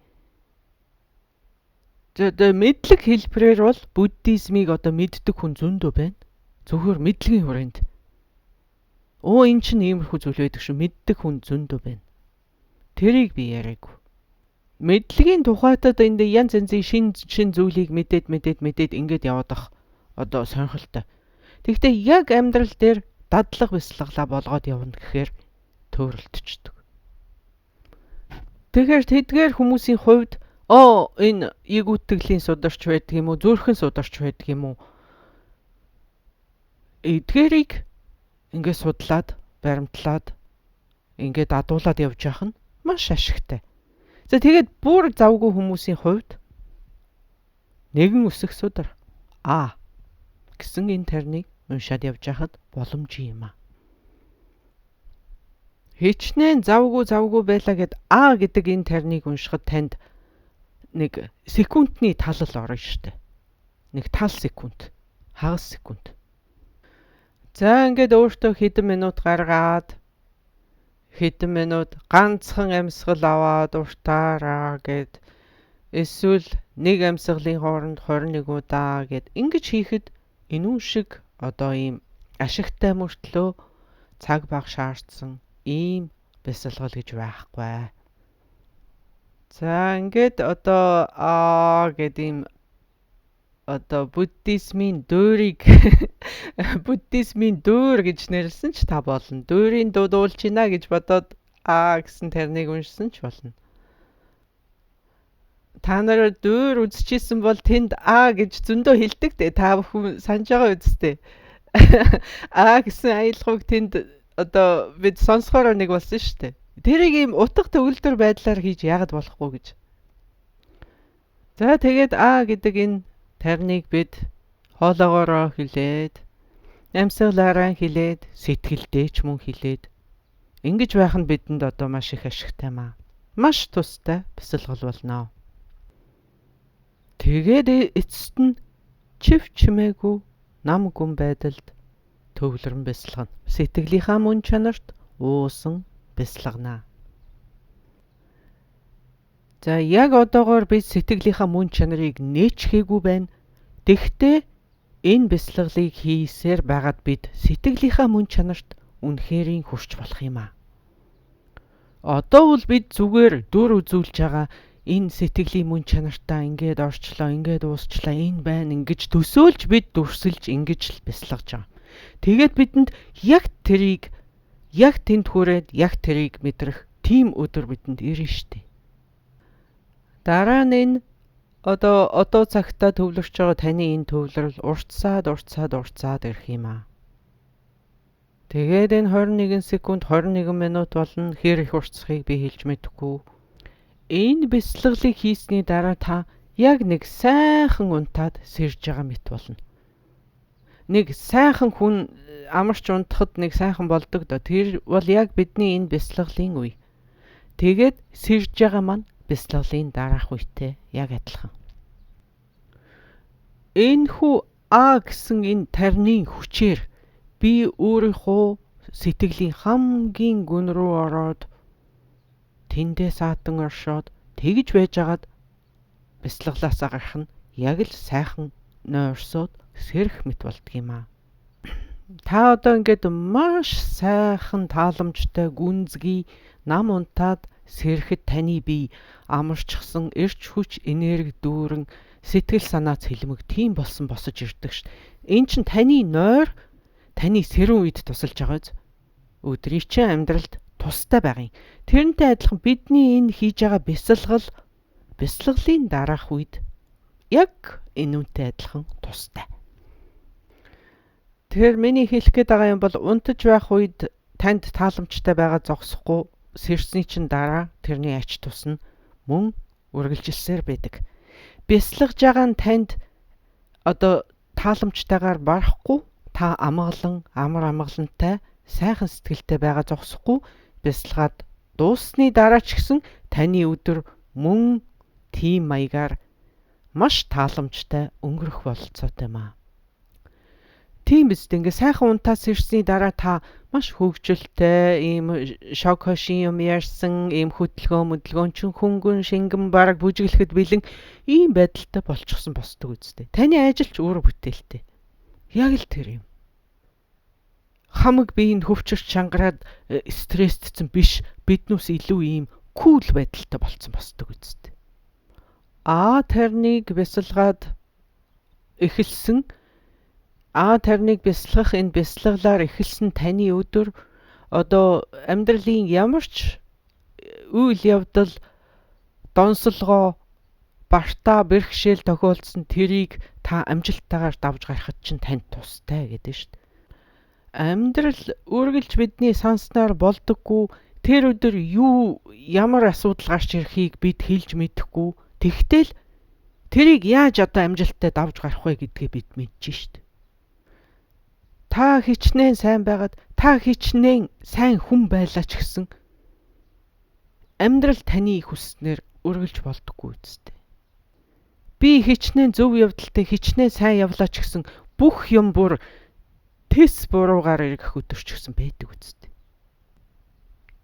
Тэгээд мэдлэг хэлбэрээр бол буддизмыг одоо мэддэг хүн зөндөө байна. Зөвхөн мэдлэгийн хүрээнд. Энэ чинь иймэрхүү зүйл байдаг шүү. Мэддэг хүн зөндөө байна. Тэрийг би яриаггүй. Мэдлэгийн тухайтад энд янз янзын шин зүйлийг мэдээд ингээд яваад ах одоо сонирхолтой. Тэгвэл яг амьдрал дээр дадлага бясалгалаа болгоод явна гэхээр төөрөлтчдөг. Тэгэхээр тэдгээр хүмүүсийн хувьд энэ игүүтгэлийн сударч байдаг юм уу, зүрхэн сударч байдаг юм уу? Эдгээрийг ингээд судлаад, баримтлаад, ингээд дадуулаад явж явах нь маш ашигтай. За тэгээд бүр завгүй хүмүүсийн хувьд нэгэн үсэг судар А гэсэн энэ термийг уншаад явж байхад боломжтой юм а. Хичнээн завгүй байлаа гэд А гэдэг энэ термийг уншихад танд нэг секундны талал орно штэ. Нэг тал секунд, хагас секунд. За ингээд өөртөө хэдэн минут гаргаад хэдэн минут ганцхан амьсгал аваад уртаараа гэд эсвэл нэг амьсгалын хооронд 21 удаа гэд ингэж хийхэд энүүн шиг одоо ийм ашигтай мөртлөө цаг бага шаардсан ийм бясалгал гэж байхгүй. За ингээд одоо гэд ийм одоо буддизмын дөөрийг буддизмын дөөр гэж нэрлсэн ч та болно. Дөөрийн дуулж гинэ гэж бодоод гэсэн термийг уншсан ч болно. Та нар дөөр үзчихсэн бол тэнд гэж зөндөө хэлдэг дээ. Та бүхэн санаж байгаа үсттэй. Гэсэн аялгауг тэнд одоо бид сонсохоор нэг болсон шүү дээ. Тэрийг ийм утга төгөлдөр байдлаар хийж яагаад болохгүй гэж. За тэгээд гэдэг энэ термийг бид хоолоогоороо хэлээд, амьсгалаараа хэлээд, сэтгэлдээ ч мөн хэлээд ингэж байх нь бидэнд одоо маш их ашигтай маа. Маш тустай бясалгал болно. Тэгээд эцэст нь чив чимээгүй нам гүн байдалд төвлөрөн бясалгана. Сэтгэлийнхаа мөн чанарт уусан бясалгана. За яг одоогоор бид сэтгэлийнхаа мөн чанарыг нээчгээгүй байна. Тэгтээ энэ бясалгалыг хийсээр байгаад бид сэтгэлийнхаа мөн чанарт үнэхэрийн хүрч болох юм аа. Одоо бол бид зүгээр дүр үзүүлж байгаа энэ сэтгэлийн мөн чанартаа ингээд орчлоо, ингээд уусчлаа, энэ байна ингэж төсөөлж бид дүрсэлж ингэж л бясалгаж байгаа. Тэгээд бидэнд яг тэнд хүрээд яг тэрийг мэдрэх тийм өдөр бидэнд ирнэ штэ. Дараа нь энэ одоо цагтаа төвлөрч байгаа таны энэ төвлөрөл уртсаад ирэх юм аа. Тэгээд энэ 21 секунд 21 минут болно. Хэр их уртсахыг би хэлж мэдэхгүй. Энэ бяцлаглыг хийсний дараа та яг нэг сайхан унтаад сэрж байгаа мэт болно. Нэг сайхан хүн амарч унтахад нэг сайхан болдог доо. Тэр бол яг бидний энэ бяцлаглын үе. Тэгээд сэрж байгаа маань бяцлаглын дараах үетэй яг адилхан. Энэхүү А гэсэн энэ тарины хүчээр би өөрийнхөө сэтгэлийн хамгийн гүн рүү ороод тэндээ саатан оршоод тэгж байжгаад бяцлаглаасаа гарах нь яг л сайхан нойрсоод сэрэх мэт болдгийм аа. Та одоо ингээд маш сайхан тааламжтай гүнзгий нам унтаад сэрэхэд таны бие амарчсан эрч хүч энерги дүүрэн сэтгэл санаа цэлмэг тийм болсон босож ирдэг ш. Эн чин таны нойр таны сэрүүн үед тусалж байгааз өдрийн чинь амьдралд тустай байгаа юм. Тэрнтэй адилхан бидний энэ хийж байгаа бяцлаглын дараах үед яг энэ үнтэй адилхан тустай. Тэгэхээр миний хэлэх гээд байгаа юм бол унтаж байх үед танд тааламжтай байгаа зогсохгүй сэрсний чинь дараа тэрний ач тус нь мөн үргэлжилсээр байдаг. Бяцлагж байгаа нь танд тааламжтайгаар барахгүй та амар амгалантай сайхан сэтгэлтэй байгаа зогсохгүй бяцлагаад дуусны дараа ч гэсэн таны өдөр мөн тийм маягаар маш тааламжтай өнгөрөх бололцоотой юм аа. Тийм биз дээ. Ингээ сайхан унтаас ирсний дараа та маш хөвгөлтэй ийм шок хошин юм ярьсан, ийм хөдөлгөөн чин хөнгөн шингэн бараг бүжиглэхэд бэлэн ийм байдалтай болчихсон босдог үсттэй. Таны ажилч өөр бүтээлтэй. Яг л тэр юм. Хамаг биеинд хөвчөрч чангараад стресстсэн биш, биднээс илүү ийм кул байдалтай болцсон босдог үсттэй. Тарныг бяцалгаад эхэлсэн тарныг бяцлах энэ бяцлаглаар эхэлсэн таны өдөр амьдралын ямар ч үйл явдал донсолгоо бартаа бэрхшээл тохиолдсон тэрийг та амжилттайгаар давж гарахад чинь танд тустай гэдэг шүү дээ. Амьдрал үргэлж бидний санснаар болдоггүй тэр өдөр ямар асуудал гарч ирэхийг бид хэлж мэдэхгүй. Тэгтэл тэрийг яаж амжилттай давж гарах вэ гэдгээ бид мэдчихэж шүү дээ. Та хичнээн сайн байгаад та хичнээн сайн хүн байлаа ч гэсэн амьдрал таны хүснээр үргэлж болдоггүй үстэй. Би хичнээн зөв явдалтай хичнээн сайн явлаа ч гэсэн бүх юм бүр тэс буруугаар ирэх өдөр ч гэсэн байдаг үстэй.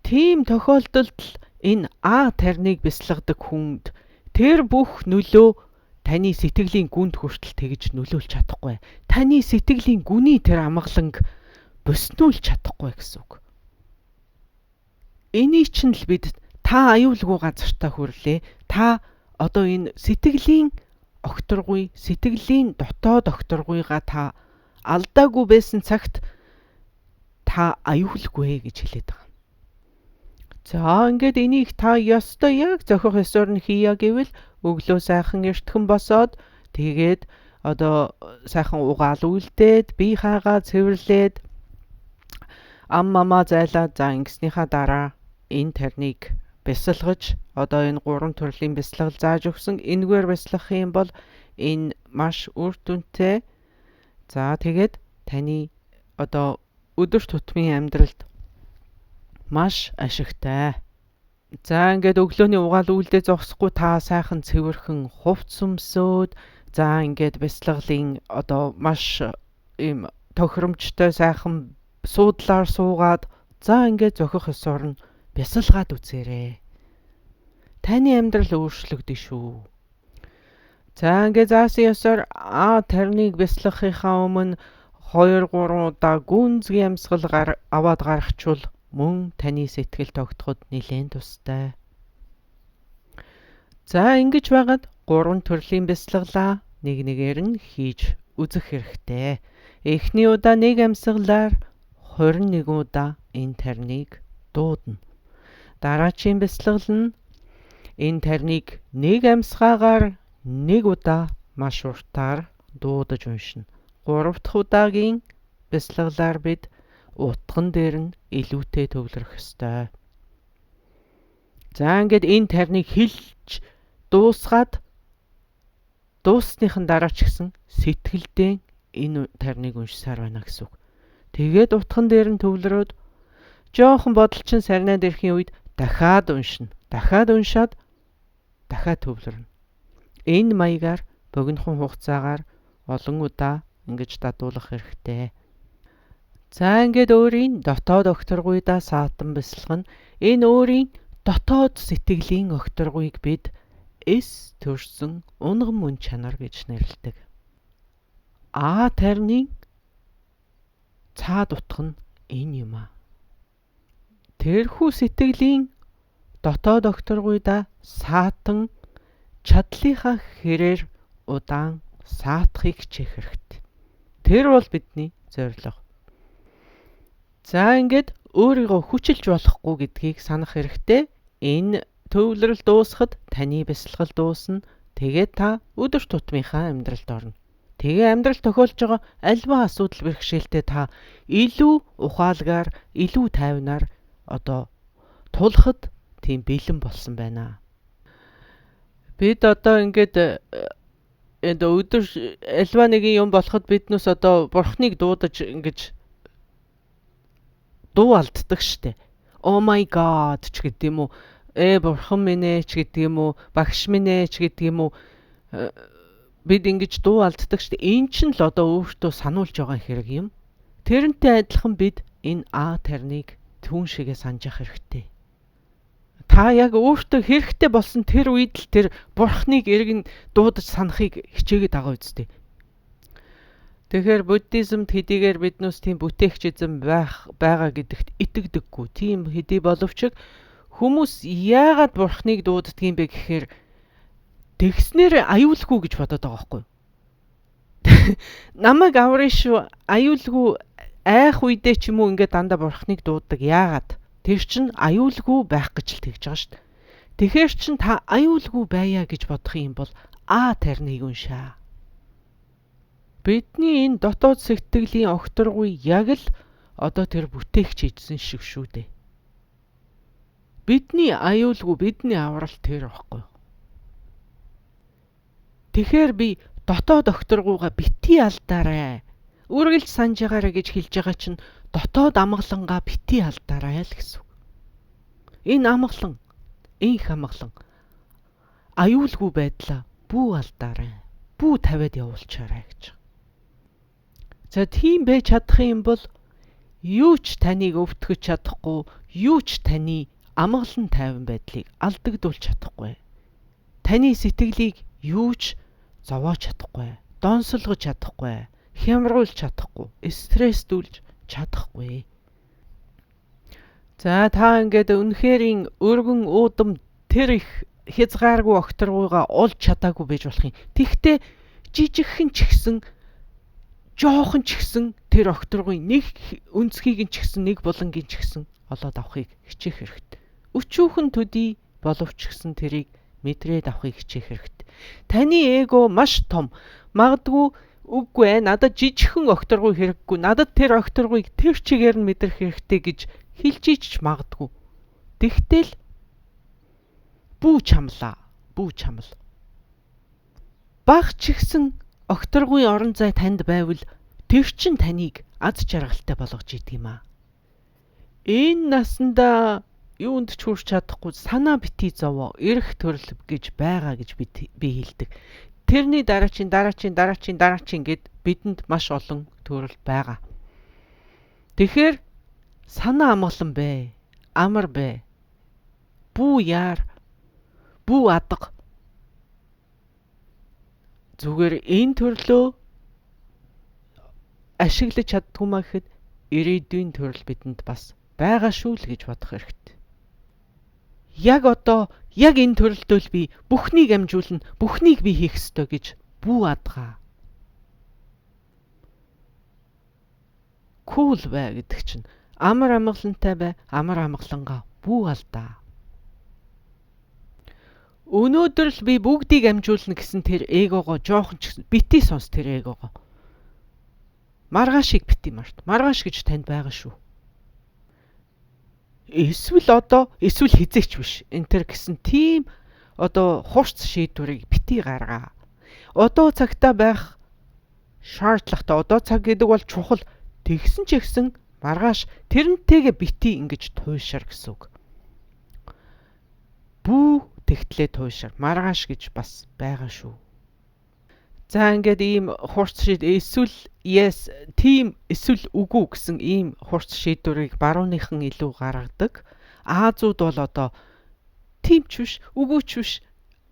Тийм тохиолдолд энэ тарныг бяцлагдаг хүнд тэр бүх нөлөө таны сэтгэлийн гүнд хүртэл тэгж нөлөөлж чадахгүй. Таны сэтгэлийн гүний тэр амгаланг буснуулж чадахгүй гэсэн үг. Энийг чинь л бид та аюулгүй газартаа хүрлээ. Та энэ сэтгэлийн огторгуй, сэтгэлийн дотоод огторгуйгаа та алдаагүй байсан цагт та аюулгүй гэж хэлээд байгаа. За ингээд энийг та ёстой яг зохих ёсоор нь хийя гэвэл өглөө сайхан эртхэн босоод тэгээд сайхан угаал үлдээд бие хаагаа цэвэрлээд аммамаа зайлаад за ингэснийхаа дараа энэ тарныг бяцалгаж энэ 3 төрлийн бяцлал зааж өгсөн энэгээр бяцлах юм бол энэ маш үр дүнтэй. За тэгээд таны өдөр тутмын амьдралд маш ашигтай. За ингээд өглөөний угаал үлдээ зогсохгүй та сайхан цэвэрхэн хувц өмсөөд за ингээд бяцлаглын маш ийм тохиромжтой сайхан суудлаар суугаад за ингээд зохих ёсоор нь бяцалгаад үзээрэй. Таны амьдрал өөрчлөгдөн шүү. За ингээд заасан ёсоор тарныг бяцлахынхаа өмнө 2-3 удаа гүнзгий амьсгал аваад гаргачвал мөн таны сэтгэл тогтоход нэлээд тустай. За ингэж байгаад 3 төрлийн бяцлаглаа нэг нэгээр нь хийж үзэх хэрэгтэй. Эхний удаа нэг амьсгалаар 21 удаа энэ тариныг дуудана. Дараачийн бясалгал нь энэ тариныг нэг амьсгаагаар нэг удаа маш уртаар дуудаж уншина. 3 дахь удаагийн бясалгалаар бид утган дээр нь илүүтэй төвлөрөх ёстой. За ингээд энэ тариныг хэлж дуусгаад дуусныхан дараа ч гэсэн сэтгэлдээ энэ тариныг уншсаар байна гэсэн үг. Тэгээд утган дээр нь төвлөрөөд жоохон бодолчин сарнаад ирэхийн үед дахиад уншина. Дахиад уншаад дахиад төвлөрнө. Энэ маягаар богинохон хугацаагаар олон удаа ингэж дадуулах хэрэгтэй. За ингээд өөрийн дотоод огторгуйдаа саатан бясалгана. Энэ өөрийн дотоод сэтгэлийн огторгуйг бид эс төрсөн унган мөн чанар гэж нэрлэдэг. Тарины цаад утга нь энэ юм аа. Тэрхүү сэтгэлийн дотоод огторгуйдаа саатан чадлынхаа хэрээр удаан саатахыг хичээх хэрэгтэй. Тэр бол бидний зорилго. За ингээд өөрийгөө хүчилж болохгүй гэдгийг санах хэрэгтэй. Энэ төвлөрөл дуусахад таны бясалгал дуусна. Тэгээд та өдөр тутмынхаа амьдралд орно. Тэгээ амьдрал тохиолж байгаа альва асуудал бэрхшээлтэй та илүү ухаалгаар, илүү тайвнаар одоо тулахад тийм бэлэн болсон байна. Бид одоо ингээд өдөр альва нэгэн юм болоход биднээс одоо бурхныг дуудаж ингэж дуу алддаг штэ. Oh my god ч гэдэг юм уу? Бурхан минь ээ ч гэдэг юм уу? Багш минь ээ ч гэдэг юм уу? Бид ингэж дуу алддаг штэ. Энэ ч л одоо өөртөө сануулж байгаа хэрэг юм. Тэрнтэй адилхан бид энэ тариныг түүн шигээ санджих хэрэгтэй. Та яг өөртөө хэрэгтэй болсон тэр үед л тэр бурхныг эргэн дуудаж санахыг хичээгээд байгаа үстэй. Тэгэхээр буддизмд хэдийгээр биднээс тийм бүтээгчизм байгаа гэдэгт итгэдэггүй. Тийм хэдий боловч хүмүүс яагаад бурхныг дууддгийг бэ гэхээр тэгснээр аюулгүй гэж бодоод байгаа байхгүй юу? Намайг аврын шүү аюулгүй айх үедээ ч юм уу ингээд дандаа бурхныг дууддаг. Яагаад? Тэр чинь аюулгүй байх гэж л тэгж байгаа шүү дээ. Тэгэхээр чин та аюулгүй байя гэж бодох юм бол тариныг уншаа. Бидний энэ дотоод сэтгэлийн огторгуй яг л одоо тэр бүтээгч эзэн шиг шүү дээ. Бидний аюулгүй бидний аврал тэр байхгүй юу? Тэгэхээр би дотоод огторгуйгаа битгий алдаарай. Үргэлж санаж байгаарай гэж хэлж байгаа чинь дотоод амгалангаа битгий алдаарай л гэсэн үг. Энэ амгалан, энх амгалан аюулгүй байдлаа бүү алдаарай. Бүү тавиад явуулчаарай гэж. За тийм байж чадах юм бол юу ч таныг өвтгөж чадахгүй, юу ч таны амгалан тайван байдлыг алдагдуулж чадахгүй. Таны сэтгэлийг юу ч зовоож чадахгүй, донсолгож чадахгүй, хямруулж чадахгүй, стресстүүлж чадахгүй. За та ингээд үнэхээр өргөн уудам тэр их хязгааргүй огторгуйгаа олж чадаагүй байж болох юм. Тэгтээ жижигхэн ч гэсэн жоохон ч гэсэн тэр огторгуй нэг өнцгийг нь ч гэсэн нэг булангийн ч гэсэн олоод авахыг хичээх хэрэгтэй. Өчүүхэн төдий боловч гэсэн тэрийг мэдрээд авахыг хичээх хэрэгтэй. Таны эго маш том. Магадгүй үгүй ээ надад жижигхэн огторгуй хэрэггүй. Надад тэр огторгуйг тэр чигээр нь мэдрэх хэрэгтэй гэж хэлж ич магадгүй. Тэгтэл бүү чамлаа. Баг ч ихсэн огторгуй орон зай танд байвал тэр чин таныг аз жаргалтай болгож идэг юм аа. Энэ насандаа юунд ч хүрч чадахгүй санаа битгий зовоо эрх төрөл гэж байгаа гэж би хэлдэг. Тэрний дараачин гэд бидэнд маш олон төрөл байгаа. Тэгэхээр санаа амгалан бэ. Амар бэ. Бүү яар. Бүү адаг. Зүгээр энэ төрлөө ашиглаж чаддгүй маа гэхэд ирээдүйн төрөл бидэнд бас байгаа шүү л гэж бодох хэрэгтэй. Яг энэ төрөлдөө л би бүхнийг амжуулна, бүхнийг би хийх ёстой гэж бүү адгаа. Cool бай гэдэг чинь амар амгалантай бай, амар амгалангаа бүү алдаа. Өнөөдөр л би бүгдийг амжуулна гэсэн тэр эгогоо жоохон ч гэсэн бити сонс тэр эгогоо. Маргаашийг бити март. Маргааш гэж танд байгаа шүү. Эсвэл хизээч биш. Энтэр гэсэн тийм хурц шийдвэрийг бити гаргаа. Одоо цагтаа байх шаардлагатай. Одоо цаг гэдэг бол чухал. Тэгсэн ч ихсэн маргааш тэрнтэйгээ бити ингэж туйшар гэсэн үг. Бүү тэгтлээ туйшар. Маргааш гэж бас байгаа шүү. За ингээд ийм хурц эсвэл yes, тийм эсвэл үгүй гэсэн ийм хурц шийдвэрийг барууныхан илүү гаргадаг. Аазууд бол тийм ч биш, үгүй ч биш,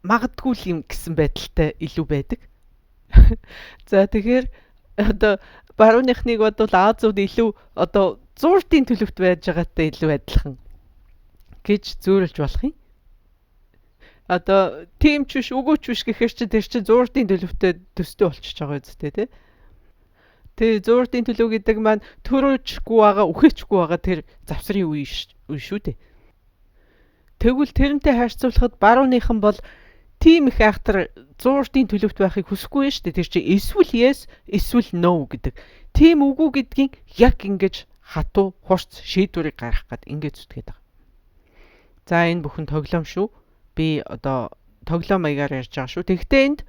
магадгүй юм гэсэн байдалтай илүү байдаг. За тэгэхээр барууныхныг бодвол Аазууд илүү зууртын төлөвт байж байгаатай илүү адилхан гэж зөөрөлж болох юм. Тийм ч биш, үгүй ч биш гэхээр чи тэр чинь зууртын төлөвтэй төстэй болчихж байгаа үстэй тий. Тэгээ зууртын төлөв гэдэг маань төрөөчгүй байгаа, үхээчгүй байгаа тэр завсрын үе шүү дээ. Тэгвэл тэрнтэй харьцуулахад барууныхан бол тийм их айхтар зууртын төлөвт байхыг хүсэхгүй шүү дээ. Тэр чинь эсвэл yes, эсвэл no гэдэг. Тийм үгүй гэдгийг яг ингэж хатуу хурц шийдвэрийг гаргах гээд ингэж зүтгээд байгаа. За энэ бүхэн тоглоом шүү. Би тоглоом маягаар ярьж байгаа шүү. Тэгвэл энд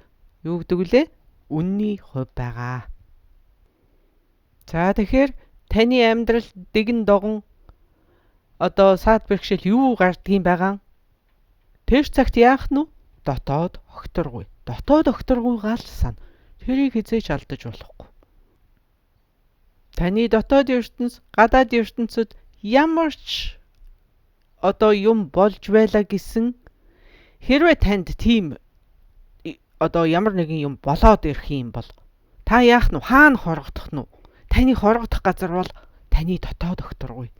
юу гэдэг вүлээ? Үнний хувь байгаа. За тэгэхээр таны амьдрал дэгэн догон саад бэрхшээл юу гардгийг байгаа? Тэр цагт яах нь вэ? Дотоод огторгүй. Дотоод огторгүйгаа л сана. Тэрийг хизээч алдаж болохгүй. Таны дотоод ертөнц, гадаад ертөнцид ямар ч юм болж байлаа гэсэн хэрвээ танд тийм ямар нэгэн юм болоод ирэх юм бол та яах нь? Хаана хорогдох нь? Таны хорогдох газар бол таны дотоод огторгүй.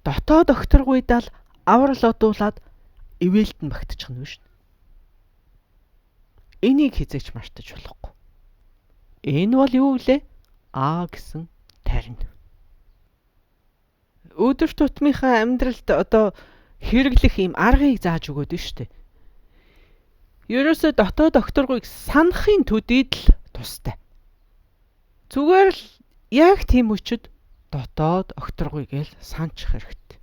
Дотоод огторгүйдаа л аврал одуулаад ивэлд нь багтчих нь шүү дээ. Энийг хизээч мартаж болохгүй. Энэ бол юу вэ? А гэсэн тарина. Өдөр тутмынхаа амьдралд хэрэглэх юм аргыг зааж өгөөд нь шүү дээ. Ерөөсөө дотоод огторгүйг санахын төдийд л тустай. Зүгээр л яг тийм үчид дотоод огторгүйг л санах хэрэгтэй.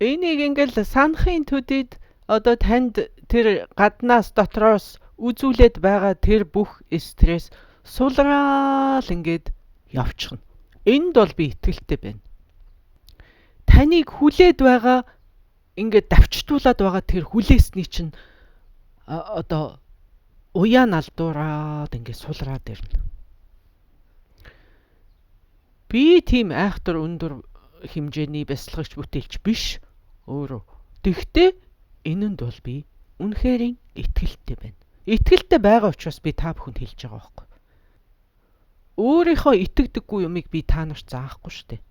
Энийг ингээл санахын төдийд танд тэр гаднаас дотроос үзүүлээд байгаа тэр бүх стресс сулраал ингээд явчихна. Энд бол би итгэлтэй байна. Таныг хүлээд байгаа ингээд давчтуулаад байгаа тэр хүлээсний чинь уяа налдуураад ингээд сулраад ирнэ. Би тийм айхтар өндөр хэмжээний бясалгагч бүтээлч биш өөрөө. Тэгтээ энэнд бол би үнэхээр итгэлтэй байна. Итгэлтэй байгаа учраас би та бүхэнд хэлж байгаа байхгүй. Өөрийнхөө итгэдэггүй юмыг би та нарт заахгүй шүү дээ.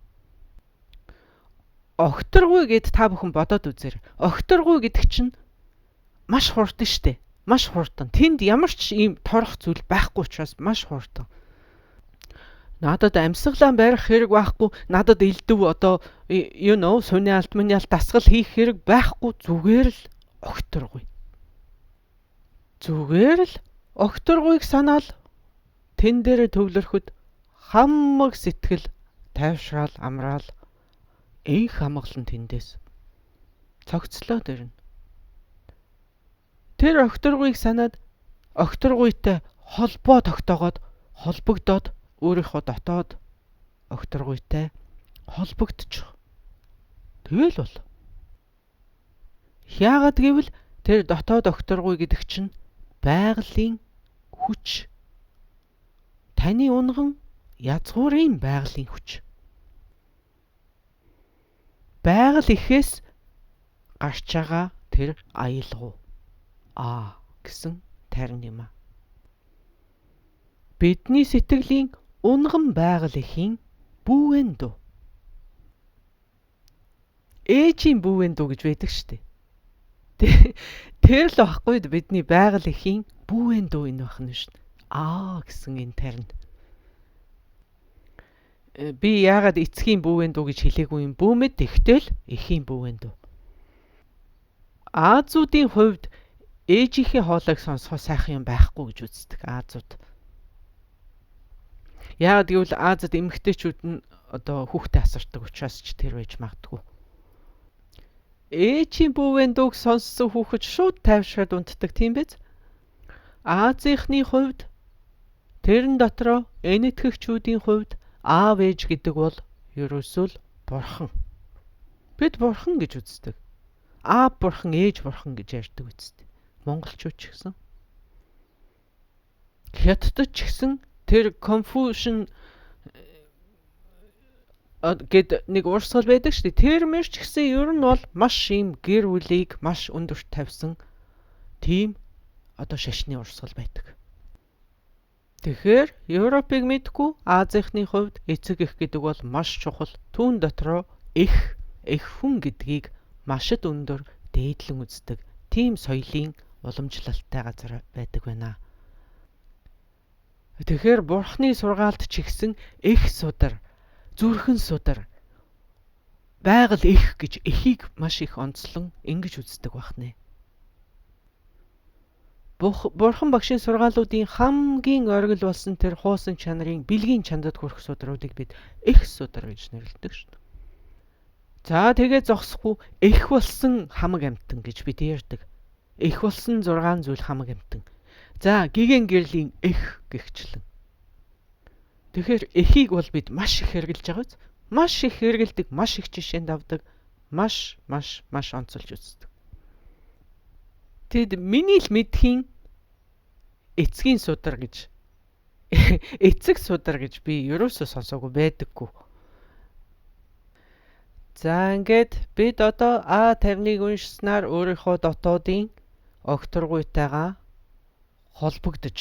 Огторгүй гэд та бүхэн бодоод үзээрэй. Огторгүй гэдэг чинь маш хурдан шүү дээ. Маш хурдан. Тэнд ямар ч ийм торох зүйл байхгүй учраас маш хурдан. Надад амьсгалаа барих хэрэг байхгүй. Надад элдв суны алт мөний алт дасгал хийх хэрэг байхгүй. Зүгээр л огторгүй. Зүгээр л огторгүйг санаал тэн дээр төвлөрөхөд хамаг сэтгэл тайвшраал амраал энх хамглан тэндээс цогцлоод ирнэ. Тэр огторгүйг санаад огторгүйтэй холбоо тогтоогоод холбогдоод өөрийнхөө дотоод огторгүйтэй холбогдчих. Тэгэл бол. Яагаад гэвэл тэр дотоод огторгүй гэдэг чинь байгалийн хүч. Таны унган язгуурын байгалийн хүч. Байгаль ихээс гарч байгаа тэр аялгау гэсэн тарин юм. Бидний сэтгэлийн унган байгаль ихийн бүүвэн дүү. Ээжийн бүүвэн дүү гэж байдаг шүү дээ. Тэр л баггүй бидний байгаль ихийн бүүвэн дүү энэ байх нь шүү дээ. гэсэн энэ тарина. Би яагаад эцгийн бүүвэн дуу гэж хэлээгүй юм? Бүүмэд тэгтэл эхийн бүүвэн дуу. Аазуудын хувьд ээжийнхээ хоолойг сонсохоо сайхан юм байхгүй гэж үздэг Аазууд. Яагаад гэвэл Аазад эмэгтэйчүүд нь одоо хүүхдээ асардаг учраас ч тэр байж магадгүй. Ээжийн бүүвэн дууг сонссон хүүхэд шууд тайвшраад унтдаг тийм биз? Аазынхны хувьд тэрэн дотроо энэтхэгчүүдийн хувьд аав ээж гэдэг бол ерөөсөө л бурхан. Бид бурхан гэж үздэг. Аав бурхан, ээж бурхан гэж ярьдаг үстэй. Монголчууд ч гэсэн. Хятадд ч гэсэн тэр Confucian гэд нэг урсгал байдаг шүү дээ. Тэр мэр ч гэсэн ер нь бол маш юм гэр бүлийг маш өндөрт тавьсан тийм одоо шашны урсгал байдаг. Тэгэхээр Европыг мэдгүй Азийнхны хувьд эцэг эх гэдэг бол маш чухал. Түүн дотроо эх хүн гэдгийг машд өндөр дээдлэн үздэг. Тийм соёлын уламжлалтай газар байдаг байна. Тэгэхээр бурхны сургаалт ч ихсэн эх судар, зүрхэн судар, байгаль эх гэж эхийг маш их онцлон ингэж үздэг бахнэ. Бурхан багшийн сургаалуудын хамгийн оргил болсон тэр хуусан чанарын бэлгийн чандад хүрэх судруудыг бид эх судар гэж нэрлэдэг шүү дээ. За тэгээ зогсохгүй эх болсон хамаг амьтан гэж бид ярьдаг. Эх болсон 6 зүйл хамаг амьтан. За гигэн гэрлийн эх гихчлэн. Тэгэхээр эхийг бол бид маш их хэрэгжилж байгаа биз? Маш их хэрэгэлдэг, маш их жишээнд авдаг, маш онцолж үздэг. Тэд миний л мэдхийн эцгийн судар гэж эцэг судар гэж би ерөөсөө сонсоогүй байдаггүй. За ингээд бид одоо А50-ыг уншснаар өөрийнхөө дотоодын огторгуйтайгаа холбогдож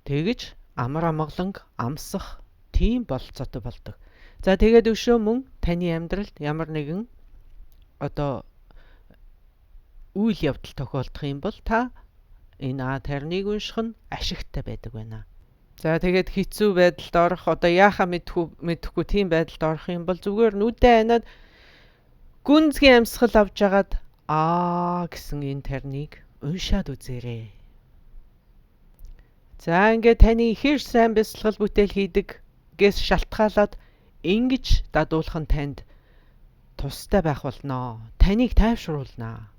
тэгж амар амгаланг амсах тийм болцоотой болдог. За тэгээд өшөө мөн таны амьдралд ямар нэгэн одоо үйл явдал тохиолдох юм бол та энэ А50-ыг унших нь ашигтай байдаг байна. За тэгээд хэцүү байдалд орох одоо яахаа мэдэхгүй тийм байдалд орох юм бол зүгээр нүдээ ханаад гүнзгий амьсгал авч жагаад гэсэн энэ тариныг уншаад үзээрэй. За ингээд таны хэр сайн бясалгал бүтээл хийдэг гэс шалтгаалаад ингэж дадуулах нь танд тустай байх болно. Таныг тайвшруулнаа.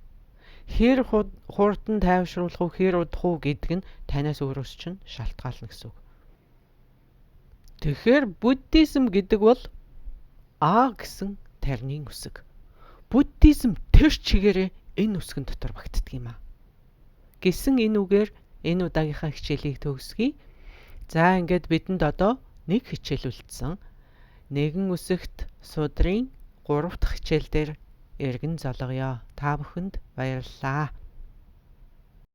Хэр хурдан тайвшруулах уу, хэр удах уу гэдг нь танаас өөрөөс чинь шалтгаална гэсэн үг. Тэгэхээр буддизм гэдэг бол гэсэн тарины үсэг. Буддизм тэр чигээрээ энэ үсгэн дотор багтдаг юм аа. Гэсэн энэ үгээр энэ удаагийнхаа хичээлийг төгсгий. За ингээд бидэнд одоо нэг хичээл үлдсэн. Нэгэн үсэгт судрын 3 дахь хичээл дээр эргэн золгоё. Та бүхэнд баярлалаа.